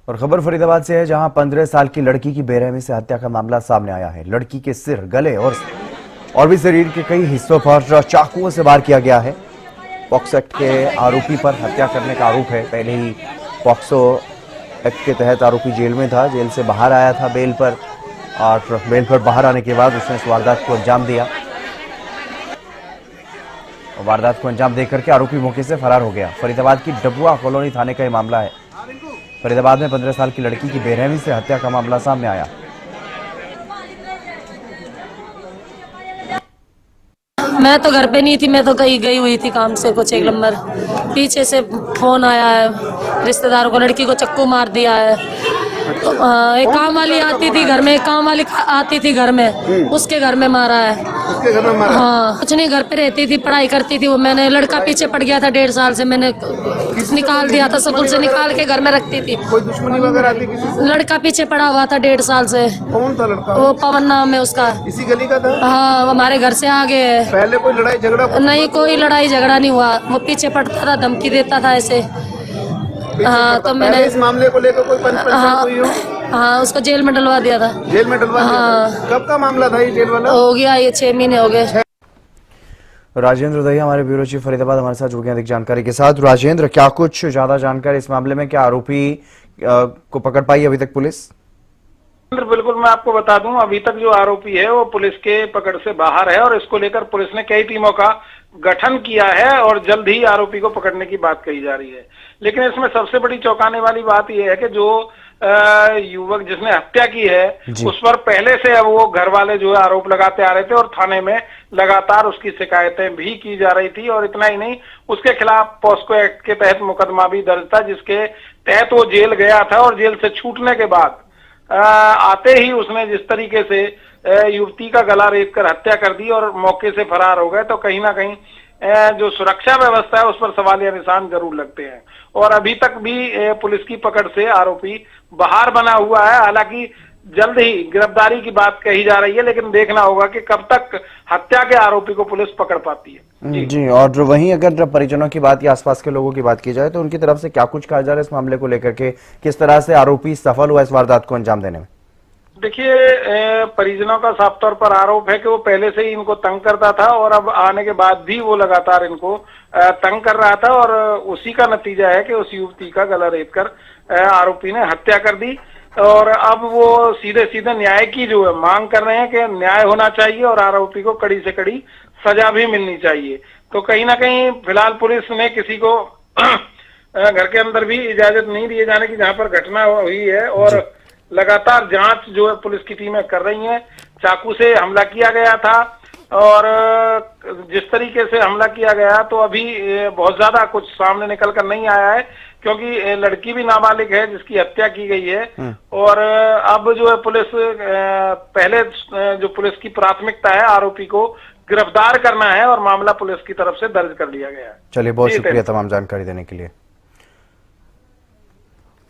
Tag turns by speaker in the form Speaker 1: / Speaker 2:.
Speaker 1: और खबर फरीदाबाद से है, जहां 15 साल की लड़की की बेरहमी से हत्या का मामला सामने आया है। लड़की के सिर, गले और भी शरीर के कई हिस्सों पर चाकुओं से वार किया गया है। पॉक्सो एक्ट के आरोपी पर हत्या करने का आरोप है। पहले ही पॉक्सो एक्ट के तहत आरोपी जेल में था, जेल से बाहर आया था बेल पर, और बेल पर बाहर आने के बाद उसने इस वारदात को अंजाम दिया। वारदात को अंजाम देकर के आरोपी मौके से फरार हो गया। फरीदाबाद की डबुआ कॉलोनी थाने का यह मामला है। फरीदाबाद में 15 साल की लड़की की बेरहमी से हत्या का मामला सामने आया।
Speaker 2: मैं तो घर पे नहीं थी, मैं तो कहीं गई हुई थी काम से। कुछ एक नंबर पीछे से फोन आया है, रिश्तेदारों को लड़की को चक्कू मार दिया है। तो एक काम वाली आती थी घर में, काम वाली आती थी घर में, उसके घर में मारा है।
Speaker 3: उसके घर में मारा?
Speaker 2: हाँ, कुछ नहीं, घर पे रहती थी, पढ़ाई करती थी वो। मैंने लड़का पीछे पड़ गया था 1.5 साल से, मैंने निकाल दिया था, स्कूल से निकाल के घर में रखती थी।
Speaker 3: कोई दुश्मनी वगैरह थी किसी से?
Speaker 2: लड़का पीछे पड़ा हुआ था 1.5 साल से।
Speaker 3: कौन था लड़का?
Speaker 2: वो पवन नाम है उसका।
Speaker 3: इसी गली का था?
Speaker 2: हाँ, वो हमारे घर से आगे है।
Speaker 3: पहले कोई लड़ाई झगड़ा?
Speaker 2: नहीं, कोई लड़ाई झगड़ा नहीं हुआ। वो पीछे पड़ता था, धमकी देता था ऐसे। हाँ, तो मैंने
Speaker 3: इस मामले को लेकर कोई पंचायत हुई हो?
Speaker 2: हाँ, उसको जेल में डलवा दिया था।
Speaker 3: जेल में डलवा दिया था? कब का मामला था ये जेल वाला?
Speaker 2: हो गया ये 6 महीने हो गए।
Speaker 1: राजेंद्र दहिया हमारे ब्यूरो चीफ फरीदाबाद हमारे साथ जुड़ गए अधिक जानकारी के साथ। राजेंद्र, क्या कुछ ज्यादा जानकारी इस मामले में? क्या आरोपी को पकड़ पाई अभी तक पुलिस?
Speaker 4: बिल्कुल, मैं आपको बता दूं, अभी तक जो आरोपी है वो पुलिस के पकड़ से बाहर है और इसको लेकर पुलिस ने कई टीमों का गठन किया है और जल्द ही आरोपी को पकड़ने की बात कही जा रही है। लेकिन इसमें सबसे बड़ी चौंकाने वाली बात यह है कि जो युवक जिसने हत्या की है उस पर पहले से अब वो घर वाले जो है आरोप लगाते आ रहे थे और थाने में लगातार उसकी शिकायतें भी की जा रही थी। और इतना ही नहीं, उसके खिलाफ पॉक्सो एक्ट के तहत मुकदमा भी दर्ज था, जिसके तहत वो जेल गया था और जेल से छूटने के बाद आते ही उसने जिस तरीके से युवती का गला रेत कर हत्या कर दी और मौके से फरार हो गए, तो कहीं ना कहीं जो सुरक्षा व्यवस्था है उस पर सवालिया निशान जरूर लगते हैं। और अभी तक भी पुलिस की पकड़ से आरोपी बाहर बना हुआ है। हालांकि जल्द ही गिरफ्तारी की बात कही जा रही है, लेकिन देखना होगा कि कब तक हत्या के आरोपी को पुलिस पकड़ पाती है।
Speaker 1: जी, और वहीं अगर परिजनों की बात या आसपास के लोगों की बात की जाए तो उनकी तरफ से क्या कुछ कहा जा रहा है इस मामले को लेकर के? किस तरह से आरोपी सफल हुआ इस वारदात को अंजाम देने में?
Speaker 4: देखिए, परिजनों का साफ तौर पर आरोप है कि वो पहले से ही इनको तंग करता था और अब आने के बाद भी वो लगातार इनको तंग कर रहा था और उसी का नतीजा है कि उस युवती का गला रेत कर आरोपी ने हत्या कर दी। और अब वो सीधे सीधे न्याय की जो है मांग कर रहे हैं कि न्याय होना चाहिए और आरोपी को कड़ी से कड़ी सजा भी मिलनी चाहिए। तो कहीं ना कहीं फिलहाल पुलिस ने किसी को घर के अंदर भी इजाजत नहीं दिए जाने की जहां पर घटना हुई है और लगातार जांच जो है पुलिस की टीमें कर रही हैं। चाकू से हमला किया गया था और जिस तरीके से हमला किया गया तो अभी बहुत ज्यादा कुछ सामने निकल कर नहीं आया है, क्योंकि लड़की भी नाबालिग है जिसकी हत्या की गई है। और अब जो है पुलिस पहले जो पुलिस की प्राथमिकता है आरोपी को गिरफ्तार करना है और मामला पुलिस की तरफ से दर्ज कर लिया गया है।
Speaker 1: चलिए, बहुत शुक्रिया तमाम जानकारी देने के लिए।